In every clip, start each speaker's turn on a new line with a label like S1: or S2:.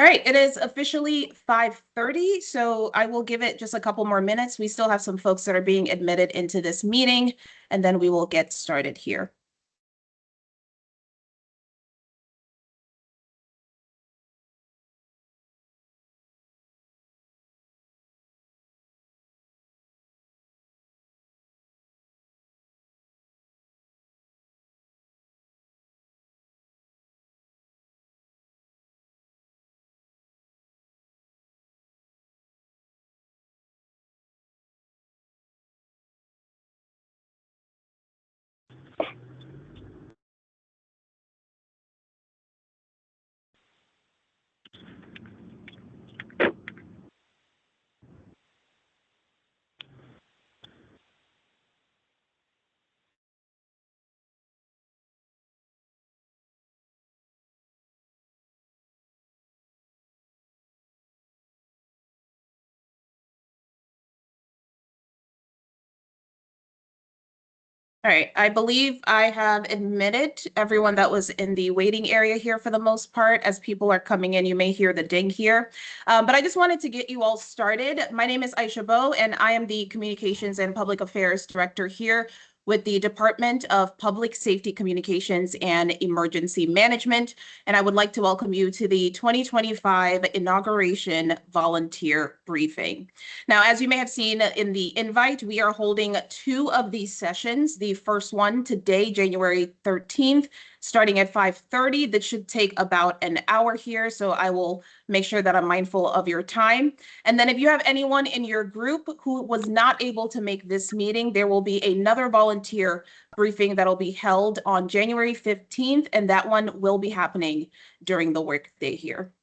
S1: All right, it is officially 5:30, so I will give it just a couple more minutes. We still have some folks that are being admitted into this meeting, and then we will get started here. All right, I believe I have admitted everyone that was in the waiting area here for the most part. As people are coming in, you may hear the ding here. But I just wanted to get you all started. My name is Aisha Bo, and I am the Communications and Public Affairs Director here with the Department of Public Safety Communications and Emergency Management. And I would like to welcome you to the 2025 Inauguration Volunteer Briefing. Now, as you may have seen in the invite, we are holding two of these sessions. The first one today, January 13th, starting at 5:30. That should take about an hour here, so I will make sure that I'm mindful of your time. And then if you have anyone in your group who was not able to make this meeting, there will be another volunteer briefing that'll be held on January 15th, and that one will be happening during the workday here.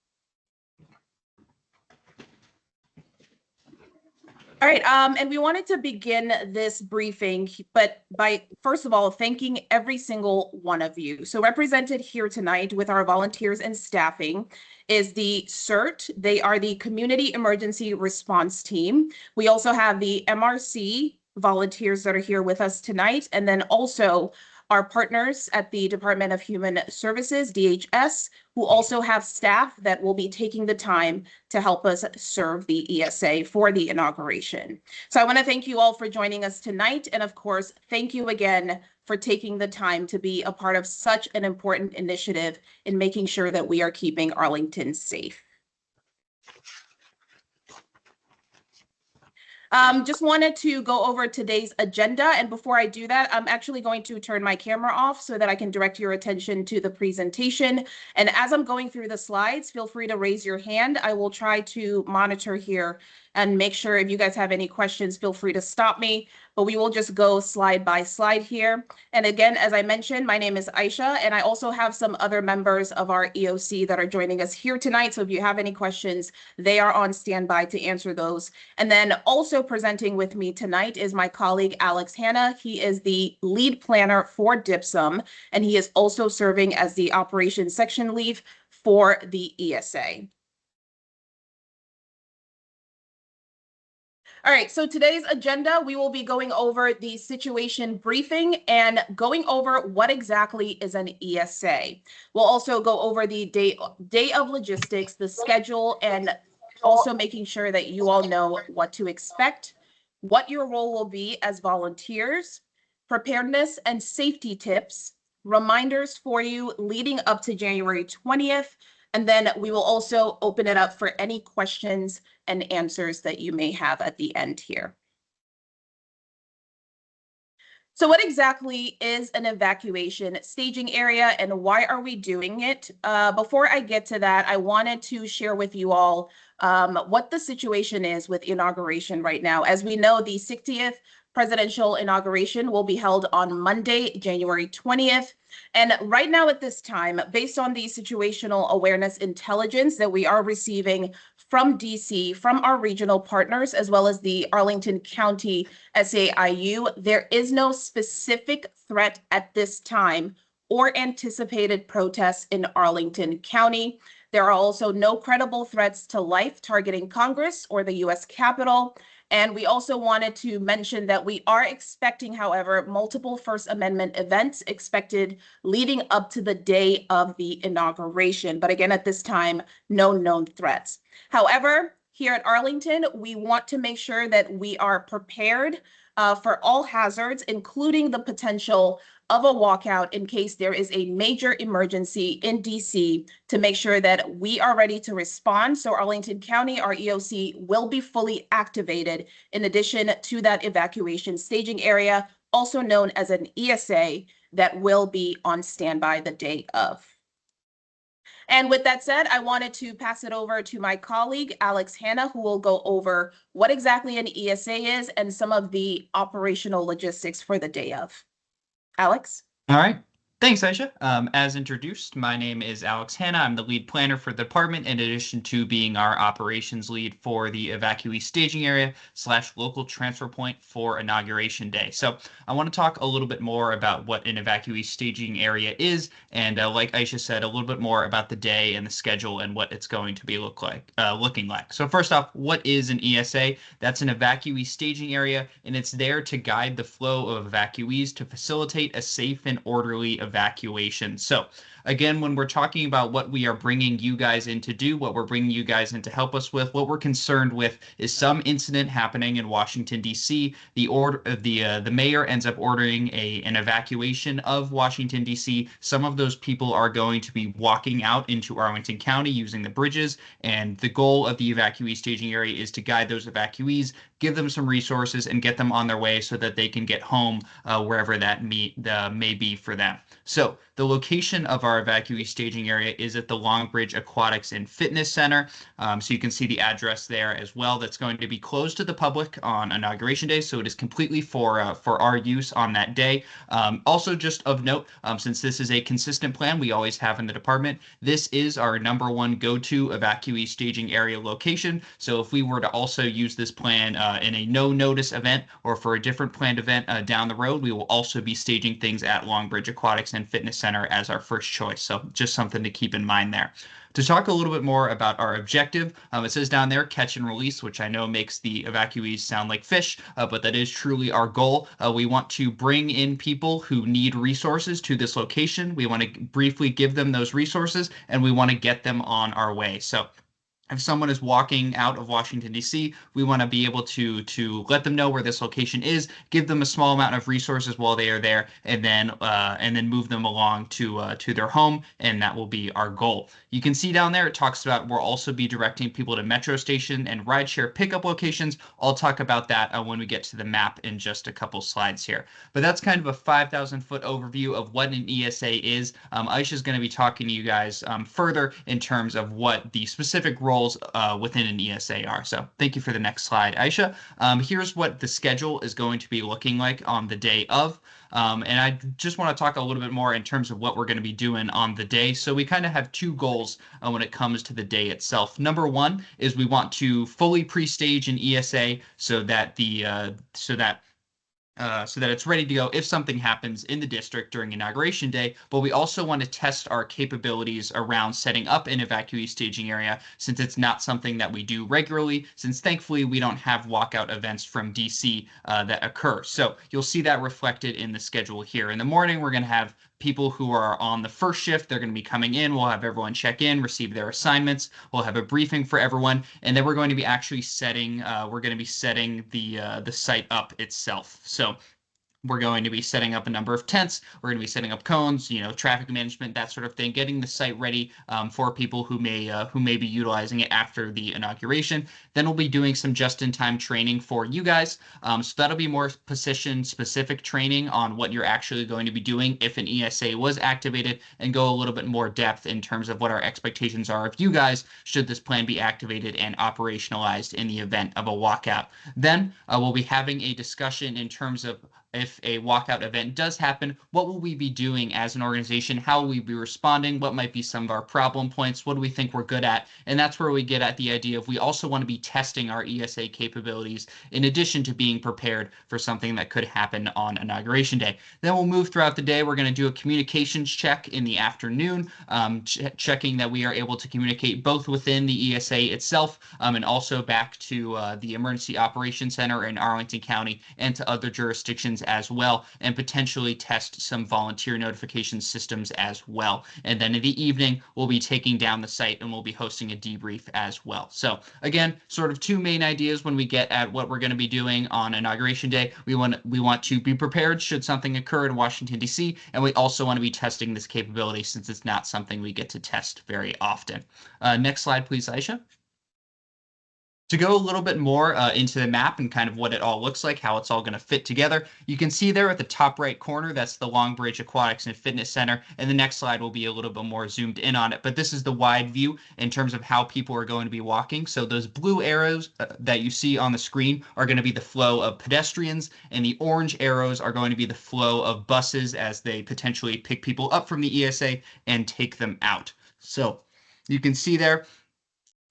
S1: All right, and we wanted to begin this briefing, but by first of all, thanking every single one of you. So represented here tonight with our volunteers and staffing is the CERT. They are the Community Emergency Response Team. We also have the MRC volunteers that are here with us tonight, and then also our partners at the Department of Human Services, DHS, who also have staff that will be taking the time to help us serve the ESA for the inauguration. So I want to thank you all for joining us tonight. And of course, thank you again for taking the time to be a part of such an important initiative in making sure that we are keeping Arlington safe. Just wanted to go over today's agenda. And before I do that, I'm actually going to turn my camera off so that I can direct your attention to the presentation. And as I'm going through the slides, feel free to raise your hand. I will try to monitor here and make sure if you guys have any questions, feel free to stop me. But we will just go slide by slide here. And again, as I mentioned, my name is Aisha, and I also have some other members of our EOC that are joining us here tonight. So if you have any questions, they are on standby to answer those. And then also presenting with me tonight is my colleague, Alex Hanna. He is the lead planner for DIPSUM, and he is also serving as the operations section lead for the ESA. All right, so today's agenda, we will be going over the situation briefing and going over what exactly is an ESA. We'll also go over the day of logistics, the schedule, and also making sure that you all know what to expect, what your role will be as volunteers, preparedness and safety tips, reminders for you leading up to January 20th, and then we will also open it up for any questions and answers that you may have at the end here. So what exactly is an evacuation staging area and why are we doing it? Before I get to that, I wanted to share with you all what the situation is with inauguration right now. As we know, the 60th presidential inauguration will be held on Monday, January 20th. And right now at this time, based on the situational awareness intelligence that we are receiving from DC, from our regional partners, as well as the Arlington County SAIU, there is no specific threat at this time or anticipated protests in Arlington County. There are also no credible threats to life targeting Congress or the US Capitol. And we also wanted to mention that we are expecting, however, multiple First Amendment events expected leading up to the day of the inauguration. But again, at this time, no known threats. However, here at Arlington, we want to make sure that we are prepared for all hazards, including the potential of a walkout in case there is a major emergency in DC, to make sure that we are ready to respond. So Arlington County, our EOC, will be fully activated in addition to that evacuation staging area, also known as an ESA, that will be on standby the day of. And with that said, I wanted to pass it over to my colleague, Alex Hanna, who will go over what exactly an ESA is and some of the operational logistics for the day of. Alex?
S2: All right. Thanks, Aisha. As introduced, my name is Alex Hanna. I'm the lead planner for the department, in addition to being our operations lead for the Evacuee Staging Area / local transfer point for Inauguration Day. So I want to talk a little bit more about what an Evacuee Staging Area is, and like Aisha said, a little bit more about the day and the schedule and what it's going to be looking like. So first off, what is an ESA? That's an Evacuee Staging Area, and it's there to guide the flow of evacuees to facilitate a safe and orderly evacuation. So again, when we're talking about what we are bringing you guys in to do, what we're bringing you guys in to help us with, what we're concerned with is some incident happening in Washington, D.C. The mayor ends up ordering an evacuation of Washington, D.C. Some of those people are going to be walking out into Arlington County using the bridges, and the goal of the Evacuee Staging Area is to guide those evacuees, give them some resources, and get them on their way so that they can get home wherever that may be for them. So the location of our Evacuee Staging Area is at the Longbridge Aquatics and Fitness Center. So you can see the address there as well. That's going to be closed to the public on Inauguration Day, so it is completely for our use on that day. Also, just of note, since this is a consistent plan we always have in the department, this is our #1 go-to Evacuee Staging Area location. So if we were to also use this plan in a no-notice event or for a different planned event down the road, we will also be staging things at Longbridge Aquatics and Fitness Center as our first choice. So just something to keep in mind there. To talk a little bit more about our objective, it says down there, catch and release, which I know makes the evacuees sound like fish, but that is truly our goal. We want to bring in people who need resources to this location. We want to briefly give them those resources, and we want to get them on our way. So if someone is walking out of Washington, D.C., we want to be able to let them know where this location is, give them a small amount of resources while they are there, and then move them along to their home, and that will be our goal. You can see down there it talks about we'll also be directing people to metro station and rideshare pickup locations. I'll talk about that when we get to the map in just a couple slides here. But that's kind of a 5,000-foot overview of what an ESA is. Aisha is going to be talking to you guys further in terms of what the specific roles within an ESA are. So thank you for the next slide, Aisha. Here's what the schedule is going to be looking like on the day of. And I just want to talk a little bit more in terms of what we're going to be doing on the day. So we kind of have two goals when it comes to the day itself. Number one is we want to fully pre-stage an ESA so that it's ready to go if something happens in the district during Inauguration Day, but we also want to test our capabilities around setting up an Evacuee Staging Area, since it's not something that we do regularly, since thankfully we don't have walkout events from DC that occur. So you'll see that reflected in the schedule here. In the morning, we're going to have people who are on the first shift. They're going to be coming in. We'll have everyone check in, receive their assignments. We'll have a briefing for everyone, and then we're going to be actually setting the site up itself. So we're going to be setting up a number of tents. We're going to be setting up cones, traffic management, that sort of thing, getting the site ready for people who may be utilizing it after the inauguration. Then we'll be doing some just-in-time training for you guys. So that'll be more position-specific training on what you're actually going to be doing if an ESA was activated, and go a little bit more depth in terms of what our expectations are of you guys should this plan be activated and operationalized in the event of a walkout. Then we'll be having a discussion in terms of if a walkout event does happen, what will we be doing as an organization? How will we be responding? What might be some of our problem points? What do we think we're good at? And that's where we get at the idea of we also want to be testing our ESA capabilities in addition to being prepared for something that could happen on Inauguration Day. Then we'll move throughout the day. We're going to do a communications check in the afternoon, checking that we are able to communicate both within the ESA itself and also back to the Emergency Operations Center in Arlington County and to other jurisdictions as well, and potentially test some volunteer notification systems as well. And then in the evening, we'll be taking down the site and we'll be hosting a debrief as well. So again, sort of two main ideas when we get at what we're going to be doing on Inauguration Day. We want to be prepared should something occur in Washington, D.C., and we also want to be testing this capability since it's not something we get to test very often. Next slide, please, Aisha. To go a little bit more into the map and kind of what it all looks like, how it's all going to fit together, you can see there at the top right corner, that's the Longbridge Aquatics and Fitness Center. And the next slide will be a little bit more zoomed in on it. But this is the wide view in terms of how people are going to be walking. So those blue arrows that you see on the screen are going to be the flow of pedestrians, and the orange arrows are going to be the flow of buses as they potentially pick people up from the ESA and take them out. So you can see there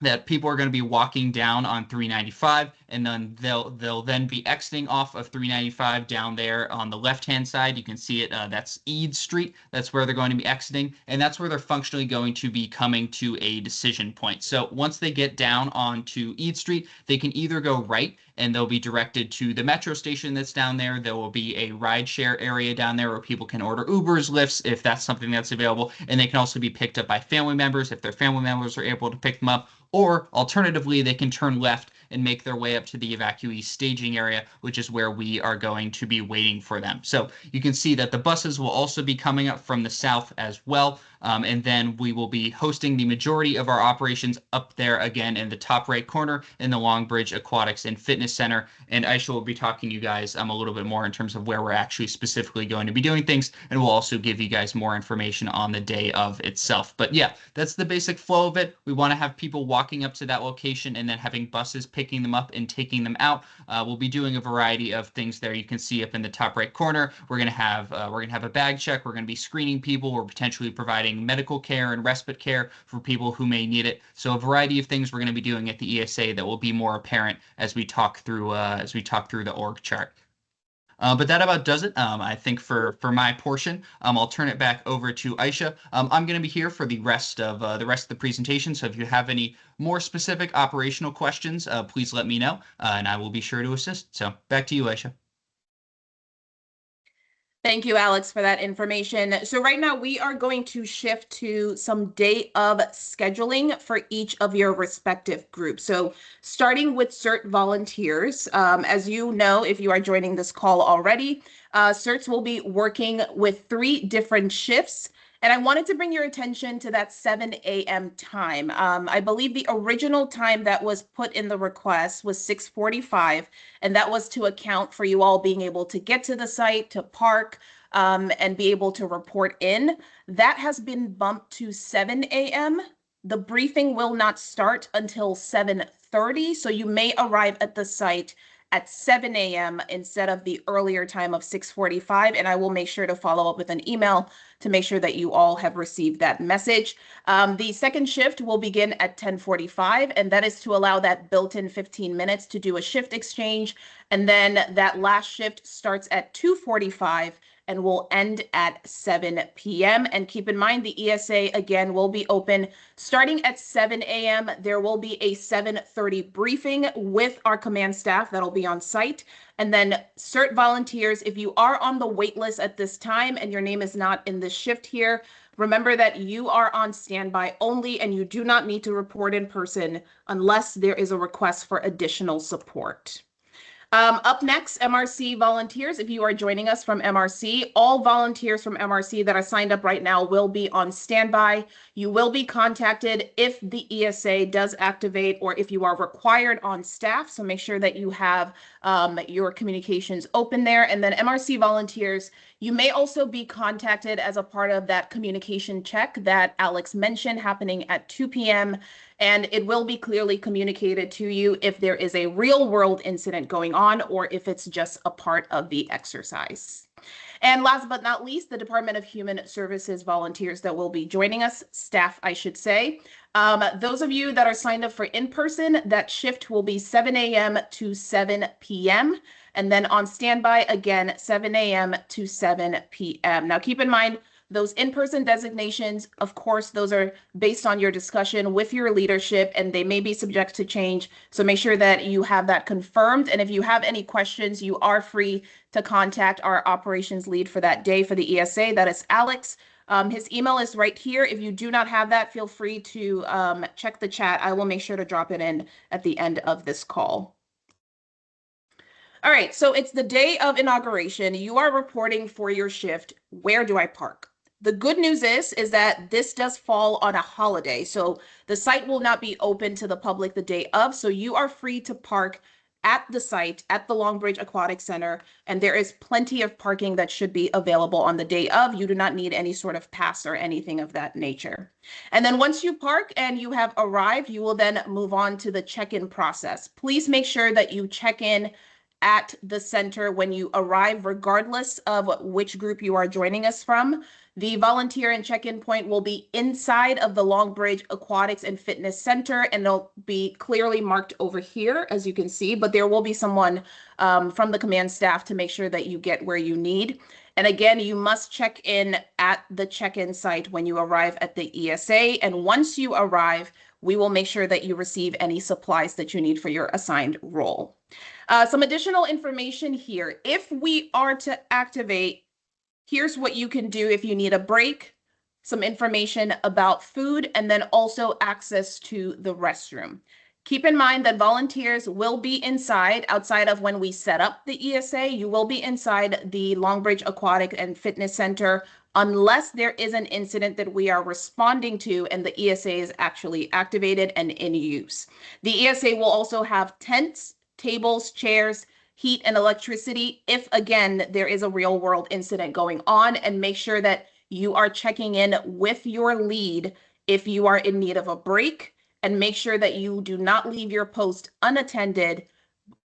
S2: that people are going to be walking down on 395, and then they'll then be exiting off of 395 down there on the left-hand side. You can see it. That's Ead Street. That's where they're going to be exiting, and that's where they're functionally going to be coming to a decision point. So once they get down onto Ead Street, they can either go right, and they'll be directed to the metro station that's down there. There will be a rideshare area down there where people can order Ubers, Lyfts, if that's something that's available, and they can also be picked up by family members if their family members are able to pick them up. Or alternatively, they can turn left and make their way up to the Evacuee Staging Area, which is where we are going to be waiting for them. So you can see that the buses will also be coming up from the south as well. And then we will be hosting the majority of our operations up there again in the top right corner in the Longbridge Aquatics and Fitness Center. And Aisha will be talking to you guys a little bit more in terms of where we're actually specifically going to be doing things. And we'll also give you guys more information on the day of itself. But yeah, that's the basic flow of it. We want to have people walking up to that location and then having buses picking them up and taking them out. We'll be doing a variety of things there. You can see up in the top right corner, we're going to have a bag check. We're going to be screening people. We're potentially providing medical care and respite care for people who may need it. So a variety of things we're going to be doing at the ESA that will be more apparent as we talk through the org chart. But that about does it. I think for my portion, I'll turn it back over to Aisha. I'm going to be here for the rest of the presentation. So if you have any more specific operational questions, please let me know, and I will be sure to assist. So back to you, Aisha.
S1: Thank you, Alex, for that information. So right now we are going to shift to some day of scheduling for each of your respective groups. So starting with CERT volunteers, as you know, if you are joining this call already, CERTs will be working with 3 different shifts. And I wanted to bring your attention to that 7 a.m. time. I believe the original time that was put in the request was 6:45, and that was to account for you all being able to get to the site, to park, and be able to report in. That has been bumped to 7 a.m. The briefing will not start until 7:30, so you may arrive at the site at 7 a.m. instead of the earlier time of 6:45, and I will make sure to follow up with an email to make sure that you all have received that message. The second shift will begin at 10:45, and that is to allow that built-in 15 minutes to do a shift exchange, and then that last shift starts at 2:45 and will end at 7 p.m. And keep in mind, the ESA, again, will be open starting at 7 a.m. There will be a 7:30 briefing with our command staff that'll be on site. And then CERT volunteers, if you are on the wait list at this time and your name is not in this shift here, remember that you are on standby only and you do not need to report in person unless there is a request for additional support. Up next, MRC volunteers. If you are joining us from MRC, all volunteers from MRC that are signed up right now will be on standby. You will be contacted if the ESA does activate or if you are required on staff. So make sure that you have your communications open there. And then MRC volunteers, You may also be contacted as a part of that communication check that Alex mentioned happening at 2 p.m. And it will be clearly communicated to you if there is a real world incident going on or if it's just a part of the exercise. And last but not least, the Department of Human Services volunteers that will be joining us, staff, I should say. Those of you that are signed up for in-person, that shift will be 7 a.m. to 7 p.m. And then on standby, again, 7 a.m. to 7 p.m. Now, keep in mind, those in-person designations, of course, those are based on your discussion with your leadership, and they may be subject to change. So make sure that you have that confirmed. And if you have any questions, you are free to contact our operations lead for that day for the ESA. That is Alex. His email is right here. If you do not have that, feel free to check the chat. I will make sure to drop it in at the end of this call. All right, so it's the day of inauguration. You are reporting for your shift. Where do I park? The good news is that this does fall on a holiday, so the site will not be open to the public the day of, so you are free to park at the site at the Longbridge Aquatic Center, and there is plenty of parking that should be available on the day of. You do not need any sort of pass or anything of that nature. And then once you park and you have arrived, you will then move on to the check-in process. Please make sure that you check in at the center when you arrive, regardless of which group you are joining us from. The volunteer and check-in point will be inside of the Longbridge Aquatics and Fitness Center, and it'll be clearly marked over here, as you can see, but there will be someone from the command staff to make sure that you get where you need. And again, you must check in at the check-in site when you arrive at the ESA. And once you arrive, we will make sure that you receive any supplies that you need for your assigned role. Some additional information here. If we are to activate, here's what you can do if you need a break, some information about food, and then also access to the restroom. Keep in mind that volunteers will be inside, outside of when we set up the ESA, you will be inside the Longbridge Aquatic and Fitness Center unless there is an incident that we are responding to and the ESA is actually activated and in use. The ESA will also have tents, tables, chairs, heat, and electricity if, again, there is a real world incident going on, and make sure that you are checking in with your lead if you are in need of a break, and make sure that you do not leave your post unattended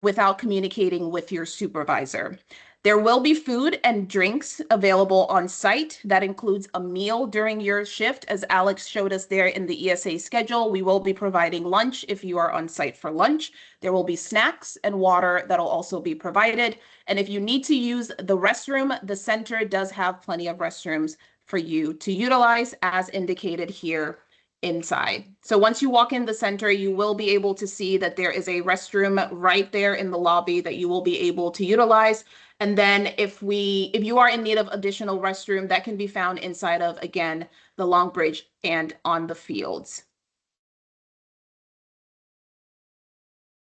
S1: without communicating with your supervisor. There will be food and drinks available on site. That includes a meal during your shift. As Alex showed us there in the ESA schedule, we will be providing lunch if you are on site for lunch. There will be snacks and water that will also be provided. And if you need to use the restroom, the center does have plenty of restrooms for you to utilize as indicated here inside. So once you walk in the center, you will be able to see that there is a restroom right there in the lobby that you will be able to utilize. And then if you are in need of additional restroom, that can be found inside of, again, the Longbridge and on the fields.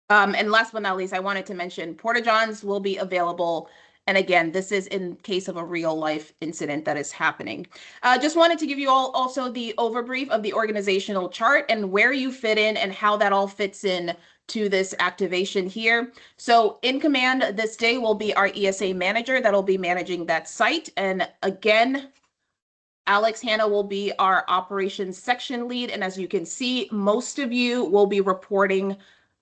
S1: And last but not least, I wanted to mention porta-johns will be available. And again, this is in case of a real life incident that is happening. Just wanted to give you all also the overbrief of the organizational chart and where you fit in and how that all fits in to this activation here. So in command this day will be our ESA manager that'll be managing that site. And again, Alex Hanna will be our operations section lead. And as you can see, most of you will be reporting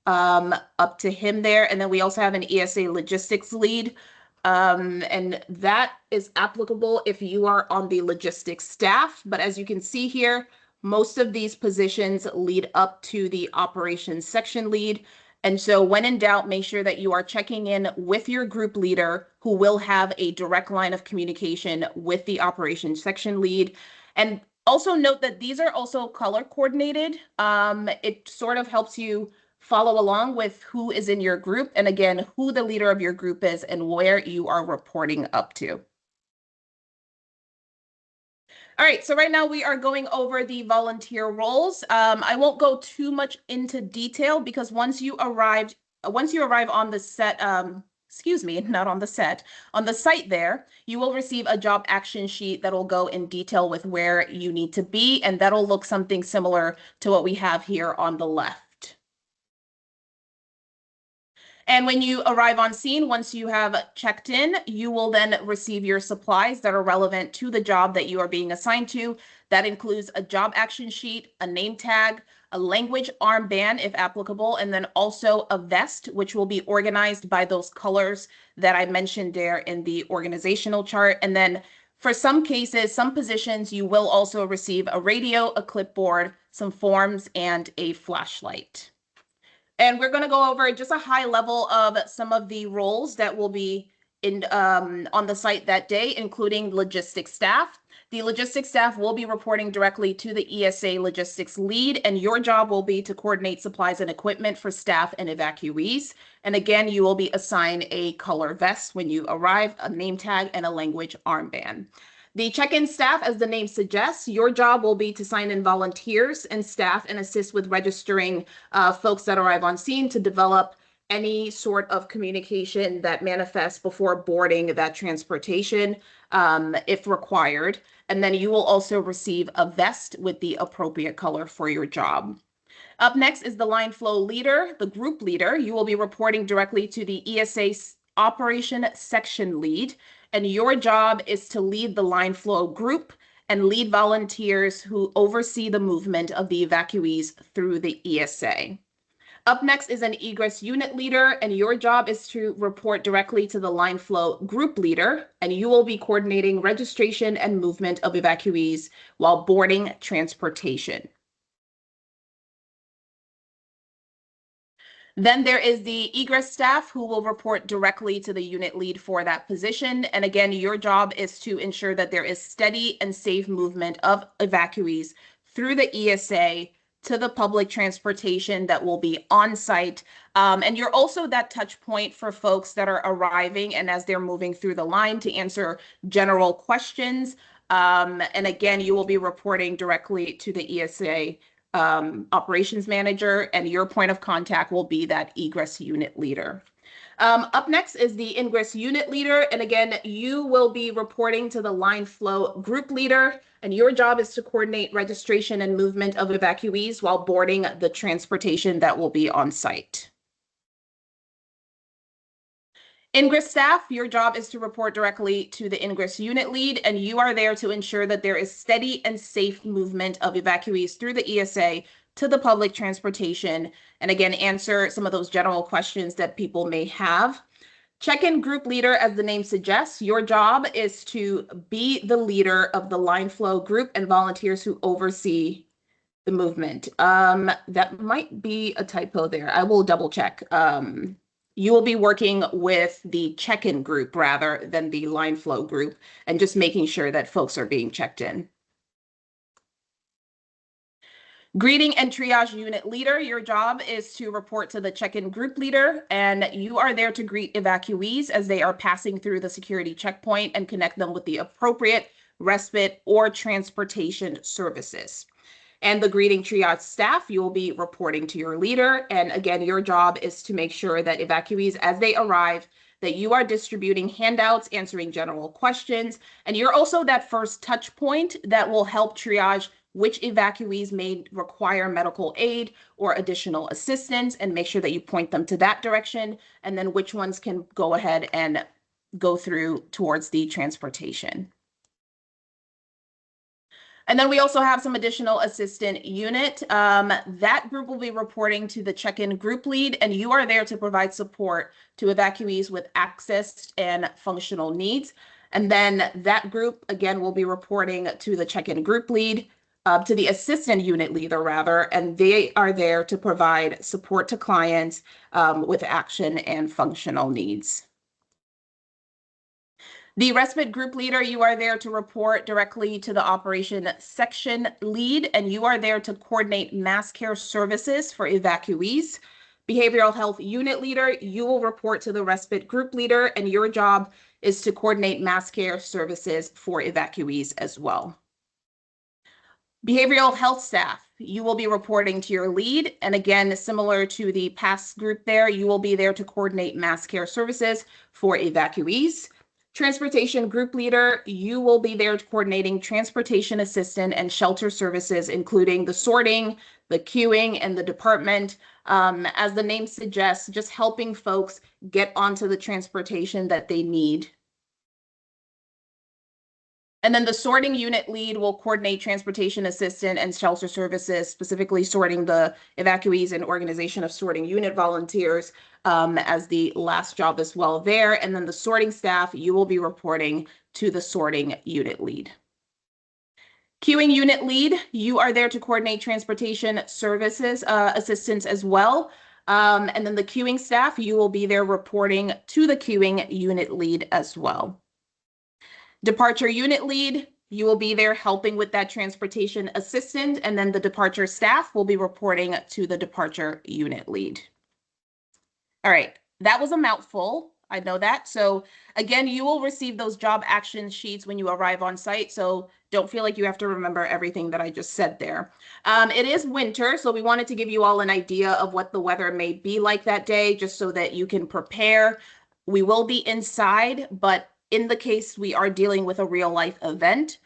S1: up to him there. And then we also have an ESA logistics lead. And that is applicable if you are on the logistics staff. But as you can see here, most of these positions lead up to the operations section lead. And so when in doubt, make sure that you are checking in with your group leader who will have a direct line of communication with the operations section lead. And also note that these are also color coordinated. It sort of helps you follow along with who is in your group, and again, who the leader of your group is and where you are reporting up to. All right, so right now we are going over the volunteer roles. I won't go too much into detail because once you arrive on the set, excuse me, not on the set, on the site there, you will receive a job action sheet that will go in detail with where you need to be, and that'll look something similar to what we have here on the left. And when you arrive on scene, once you have checked in, you will then receive your supplies that are relevant to the job that you are being assigned to. That includes a job action sheet, a name tag, a language armband if applicable, and then also a vest, which will be organized by those colors that I mentioned there in the organizational chart. And then for some cases, some positions, you will also receive a radio, a clipboard, some forms, and a flashlight. And we're going to go over just a high level of some of the roles that will be in on the site that day, including logistics staff. The logistics staff will be reporting directly to the ESA logistics lead, and your job will be to coordinate supplies and equipment for staff and evacuees. And again, you will be assigned a color vest when you arrive, a name tag, and a language armband. The check-in staff, as the name suggests, your job will be to sign in volunteers and staff and assist with registering folks that arrive on scene to develop any sort of communication that manifests before boarding that transportation, if required. And then you will also receive a vest with the appropriate color for your job. Up next is the line flow leader, the group leader. You will be reporting directly to the ESA operation section lead, and your job is to lead the line flow group and lead volunteers who oversee the movement of the evacuees through the ESA. Up next is an egress unit leader, and your job is to report directly to the line flow group leader, and you will be coordinating registration and movement of evacuees while boarding transportation. Then there is the egress staff who will report directly to the unit lead for that position. And again, your job is to ensure that there is steady and safe movement of evacuees through the ESA to the public transportation that will be on site. And you're also that touch point for folks that are arriving and as they're moving through the line to answer general questions. And again, you will be reporting directly to the ESA operations manager, and your point of contact will be that egress unit leader. Up next is the ingress unit leader. And again, you will be reporting to the line flow group leader, and your job is to coordinate registration and movement of evacuees while boarding the transportation that will be on site. Ingress staff, your job is to report directly to the ingress unit lead, and you are there to ensure that there is steady and safe movement of evacuees through the ESA to the public transportation, and again, answer some of those general questions that people may have. Check-in group leader, as the name suggests, your job is to be the leader of the line flow group and volunteers who oversee the movement. That might be a typo there. I will double check. You will be working with the check-in group rather than the line flow group and just making sure that folks are being checked in. Greeting and triage unit leader, your job is to report to the check-in group leader, and you are there to greet evacuees as they are passing through the security checkpoint and connect them with the appropriate respite or transportation services. And the greeting triage staff, you will be reporting to your leader. And again, your job is to make sure that evacuees, as they arrive, that you are distributing handouts, answering general questions. And you're also that first touch point that will help triage which evacuees may require medical aid or additional assistance, and make sure that you point them to that direction, and then which ones can go ahead and go through towards the transportation. And then we also have some additional assistant unit. That group will be reporting to the check-in group lead, and you are there to provide support to evacuees with access and functional needs. And then that group, again, will be reporting to the check-in group lead, to the assistant unit leader rather, and they are there to provide support to clients with action and functional needs. The respite group leader, you are there to report directly to the operation section lead, and you are there to coordinate mass care services for evacuees. Behavioral health unit leader, you will report to the respite group leader, and your job is to coordinate mass care services for evacuees as well. Behavioral health staff, you will be reporting to your lead. And again, similar to the past group there, you will be there to coordinate mass care services for evacuees. Transportation group leader, you will be there coordinating transportation assistance and shelter services, including the sorting, the queuing, and the department. As the name suggests, just helping folks get onto the transportation that they need. And then the sorting unit lead will coordinate transportation assistant and shelter services, specifically sorting the evacuees and organization of sorting unit volunteers as the last job as well there. And then the sorting staff, you will be reporting to the sorting unit lead. Queuing unit lead, you are there to coordinate transportation services assistance as well. And then the queuing staff, you will be there reporting to the queuing unit lead as well. Departure unit lead, you will be there helping with that transportation assistant, and then the departure staff will be reporting to the departure unit lead. All right, that was a mouthful. I know that. So again, you will receive those job action sheets when you arrive on site. So don't feel like you have to remember everything that I just said there. It is winter, so we wanted to give you all an idea of what the weather may be like that day, just so that you can prepare. We will be inside, but in the case we are dealing with a real life event,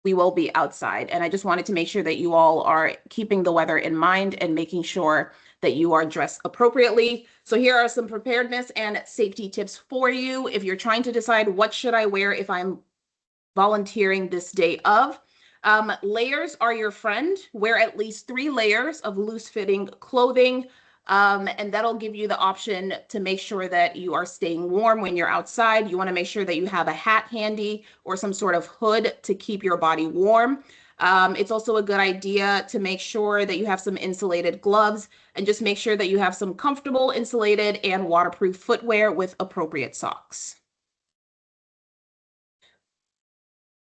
S1: we will be outside. And I just wanted to make sure that you all are keeping the weather in mind and making sure that you are dressed appropriately. So here are some preparedness and safety tips for you. If you're trying to decide what should I wear if I'm volunteering this day of, layers are your friend. Wear at least 3 layers of loose fitting clothing. And that'll give you the option to make sure that you are staying warm when you're outside. You want to make sure that you have a hat handy or some sort of hood to keep your body warm. It's also a good idea to make sure that you have some insulated gloves and just make sure that you have some comfortable, insulated, and waterproof footwear with appropriate socks.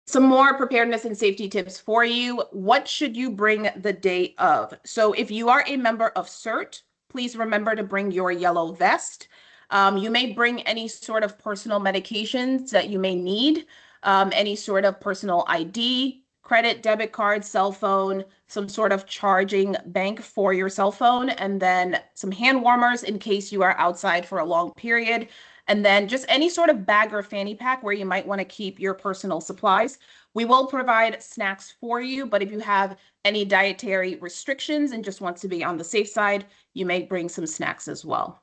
S1: Some more preparedness and safety tips for you. What should you bring the day of? So if you are a member of CERT, please remember to bring your yellow vest. You may bring any sort of personal medications that you may need, any sort of personal ID, credit, debit card, cell phone, some sort of charging bank for your cell phone, and then some hand warmers in case you are outside for a long period. And then just any sort of bag or fanny pack where you might want to keep your personal supplies. We will provide snacks for you, but if you have any dietary restrictions and just want to be on the safe side, you may bring some snacks as well.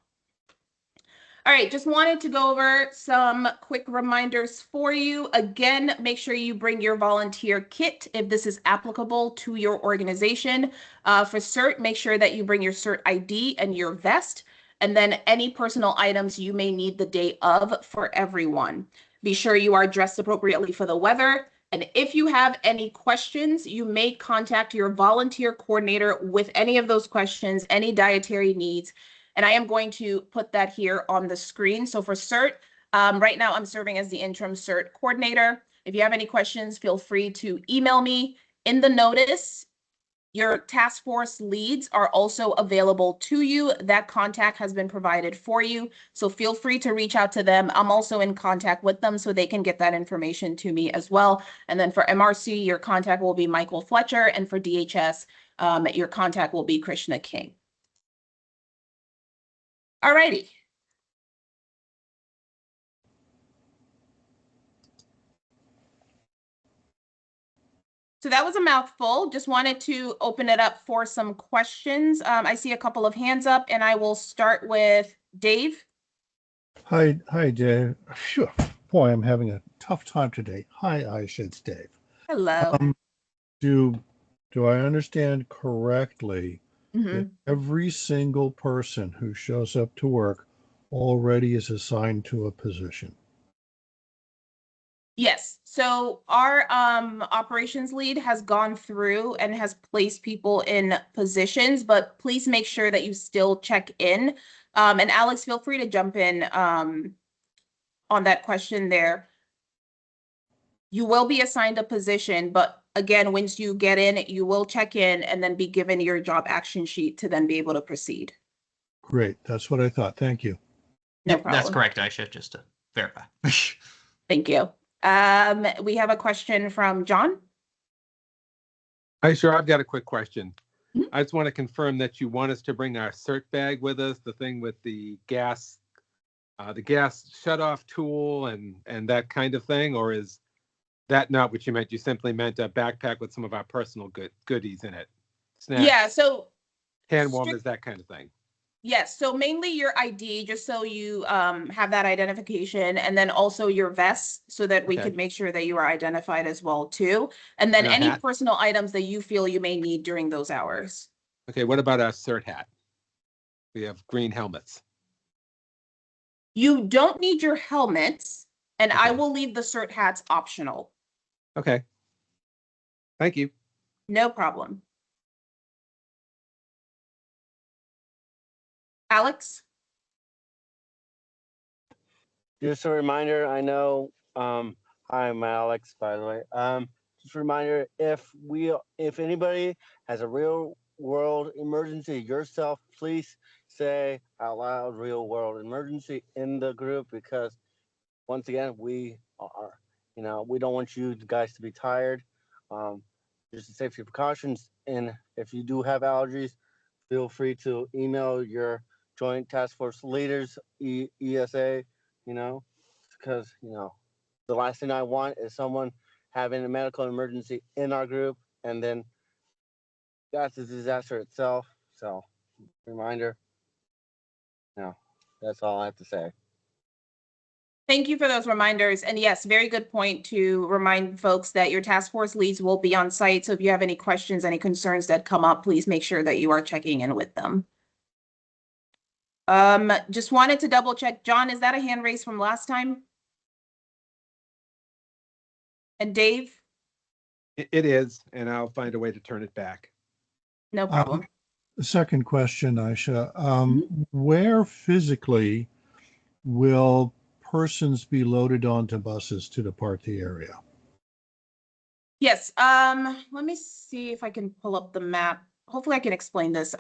S1: All right, just wanted to go over some quick reminders for you. Again, make sure you bring your volunteer kit if this is applicable to your organization. For CERT, make sure that you bring your CERT ID and your vest, and then any personal items you may need the day of for everyone. Be sure you are dressed appropriately for the weather. And if you have any questions, you may contact your volunteer coordinator with any of those questions, any dietary needs. And I am going to put that here on the screen. So for CERT, right now I'm serving as the interim CERT coordinator. If you have any questions, feel free to email me. In the notice, your task force leads are also available to you. That contact has been provided for you. So feel free to reach out to them. I'm also in contact with them so they can get that information to me as well. And then for MRC, your contact will be Michael Fletcher. And for DHS, your contact will be Krishna King. All righty. So that was a mouthful. Just wanted to open it up for some questions. I see a couple of hands up, and I will start with Dave.
S3: Hi, Dave. Phew, boy, I'm having a tough time today. Hi, Aisha, it's Dave.
S1: Hello.
S3: Do I understand correctly
S1: Mhm.
S3: that every single person who shows up to work already is assigned to a position?
S1: Yes. So our operations lead has gone through and has placed people in positions, but please make sure that you still check in. And Alex, feel free to jump in on that question there. You will be assigned a position, but again, once you get in, you will check in and then be given your job action sheet to then be able to proceed.
S3: Great. That's what I thought. Thank you.
S1: No
S2: Yep, that's
S1: problem.
S2: correct, Aisha, just to verify.
S1: Thank you. We have a question from John.
S4: Hi, sure. I've got a quick question.
S1: Mhm.
S4: I just want to confirm that you want us to bring our CERT bag with us, the thing with the gas shutoff tool and that kind of thing, or is that not what you meant? You simply meant a backpack with some of our personal goodies in it. snacks,
S1: Yeah, so
S4: hand warmers, that kind of thing.
S1: yes, so mainly your ID, just so you have that identification, and then also your vest, so that we
S4: Okay.
S1: could make sure that you are identified as well too. And then
S4: And a
S1: any
S4: hat?
S1: personal items that you feel you may need during those hours.
S4: Okay, what about our CERT hat? We have green helmets.
S1: You don't need your helmets, and I
S4: Okay.
S1: will leave the CERT hats optional.
S4: Okay. Thank you.
S1: No problem. Alex?
S5: Just a reminder, I know, hi, I'm Alex, by the way. Just a reminder, if anybody has a real world emergency yourself, please say out loud real world emergency in the group, because once again, we are, we don't want you guys to be tired. Just a safety precautions. And if you do have allergies, feel free to email your joint task force leaders, ESA, because, the last thing I want is someone having a medical emergency in our group, and then that's a disaster itself. So, reminder, that's all I have to say.
S1: Thank you for those reminders. And yes, very good point to remind folks that your task force leads will be on site. So if you have any questions, any concerns that come up, please make sure that you are checking in with them. Just wanted to double check. John, is that a hand raise from last time? And Dave?
S4: It is, and I'll find a way to turn it back.
S1: No problem.
S3: The second question, Aisha, where physically will persons be loaded onto buses to depart the area?
S1: Yes, let me see if I can pull up the map. Hopefully I can explain this.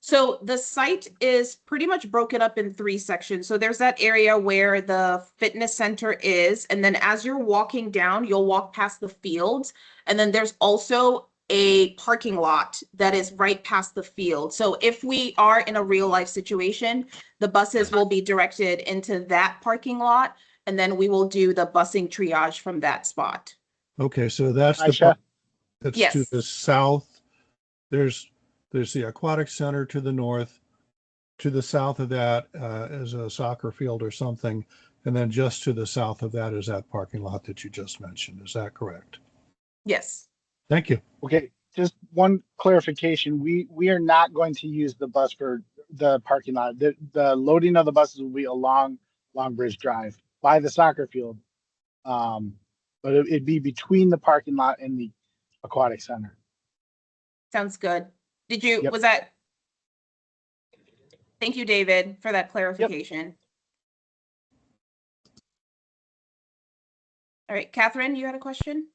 S1: So the site is pretty much broken up in 3 sections. So there's that area where the fitness center is, and then as you're walking down, you'll walk past the fields, and then there's also a parking lot that is right past the field. So if we are in a real life situation, the buses will be directed into that parking lot, and then we will do the busing triage from that spot.
S3: Okay, so that's
S6: Aisha?
S3: that's
S1: Yes.
S3: to the south. There's the aquatic center to the north. To the south of that is a soccer field or something, and then just to the south of that is that parking lot that you just mentioned. Is that correct?
S1: Yes.
S3: Thank you.
S6: Okay, just one clarification. We are not going to use the bus for the parking lot. The loading of the buses will be along Long Bridge Drive by the soccer field. But it'd be between the parking lot and the aquatic center.
S1: Sounds good. Did you,
S6: Yep.
S1: was that? Thank you, David, for that clarification. All right, Catherine, you had a question?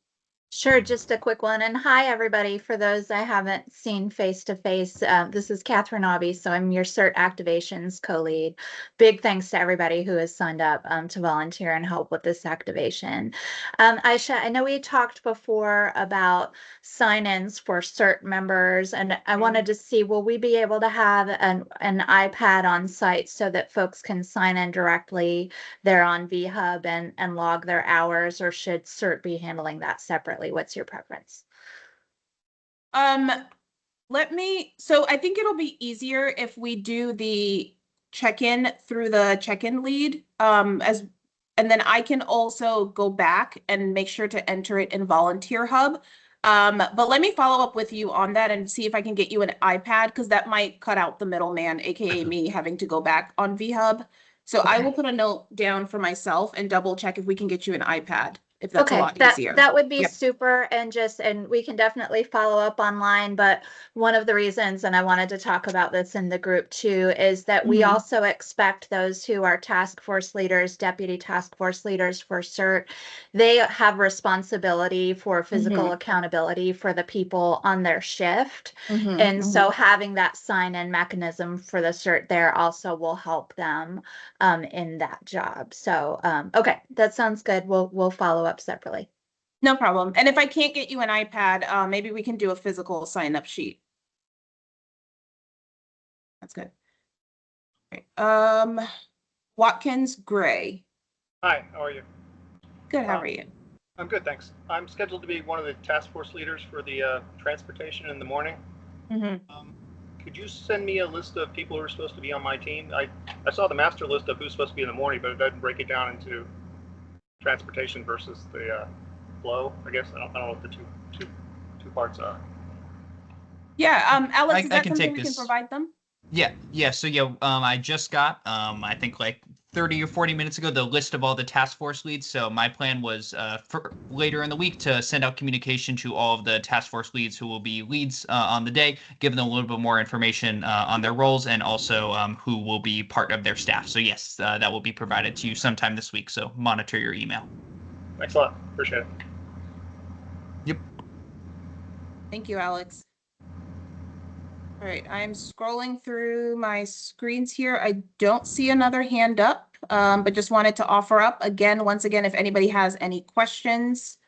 S7: Sure, just a quick one. And hi, everybody. For those I haven't seen face to face, this is Catherine Aubie, so I'm your CERT Activations co-lead. Big thanks to everybody who has signed up to volunteer and help with this activation. Aisha, I know we talked before about sign-ins for CERT members, and I wanted to see, will we be able to have an iPad on site so that folks can sign in directly there on VHub and log their hours, or should CERT be handling that separately? What's your preference?
S1: So I think it'll be easier if we do the check-in through the check-in lead, and then I can also go back and make sure to enter it in Volunteer Hub. But let me follow up with you on that and see if I can get you an iPad, because that might cut out the middleman, aka me having to go back on VHub. So I will put a note down for myself and double check if we can get you an iPad, if that's a lot easier.
S7: That would be
S1: Yep.
S7: super, and we can definitely follow up online. But one of the reasons, and I wanted to talk about this in the group too, is that we also expect those who are task force leaders, deputy task force leaders for CERT, they have responsibility for physical accountability for the people on their shift. And so having that sign-in mechanism for the CERT there also will help them in that job. So, okay, that sounds good. We'll follow up separately.
S1: No problem. And if I can't get you an iPad, maybe we can do a physical sign-up sheet. That's good. Okay. Watkins Gray.
S8: Hi, how are you?
S1: Good, how are you?
S8: I'm good, thanks. I'm scheduled to be one of the task force leaders for the transportation in the morning.
S1: Mhm.
S8: Could you send me a list of people who are supposed to be on my team? I saw the master list of who's supposed to be in the morning, but it doesn't break it down into transportation versus the flow. I guess I don't know what the two parts are.
S1: Yeah, Alex, is
S2: I
S1: that
S2: can
S1: something
S2: take
S1: we can
S2: this.
S1: provide them?
S2: Yeah. So yeah, I just got, I think like 30 or 40 minutes ago, the list of all the task force leads. So my plan was for later in the week to send out communication to all of the task force leads who will be leads on the day, giving them a little bit more information on their roles and also who will be part of their staff. So yes, that will be provided to you sometime this week. So monitor your email.
S8: Thanks a lot. Appreciate it.
S2: Yep.
S1: Thank you, Alex. All right, I'm scrolling through my screens here. I don't see another hand up, but just wanted to offer up again, once again, if anybody has any questions.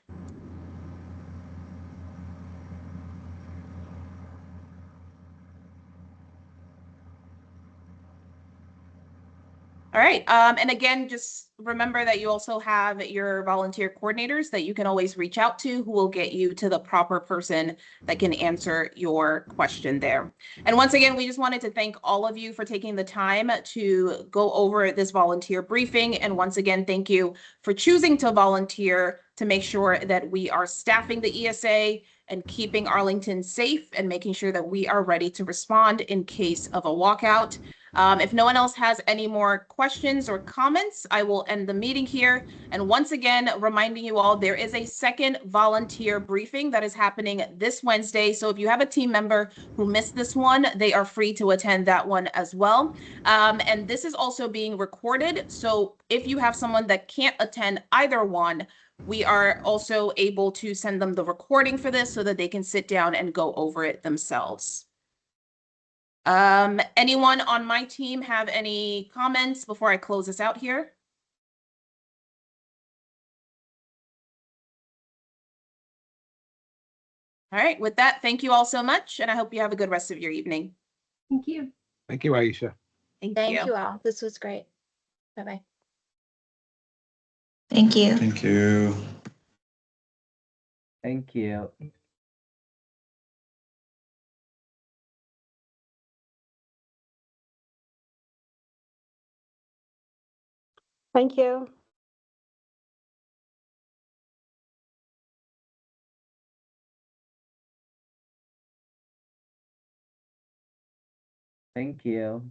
S1: All right, and again, just remember that you also have your volunteer coordinators that you can always reach out to who will get you to the proper person that can answer your question there. And once again, we just wanted to thank all of you for taking the time to go over this volunteer briefing. And once again, thank you for choosing to volunteer to make sure that we are staffing the ESA and keeping Arlington safe and making sure that we are ready to respond in case of a walkout. If no one else has any more questions or comments, I will end the meeting here. And once again, reminding you all, there is a second volunteer briefing that is happening this Wednesday. So if you have a team member who missed this one, they are free to attend that one as well. And this is also being recorded. So if you have someone that can't attend either one, we are also able to send them the recording for this so that they can sit down and go over it themselves. Anyone on my team have any comments before I close this out here? All right, with that, thank you all so much, and I hope you have a good rest of your evening.
S7: Thank you.
S4: Thank you, Aisha.
S7: Thank you all. This was great. Bye-bye.
S9: Thank you.
S10: Thank you.
S11: Thank you.
S12: Thank you.
S11: Thank you.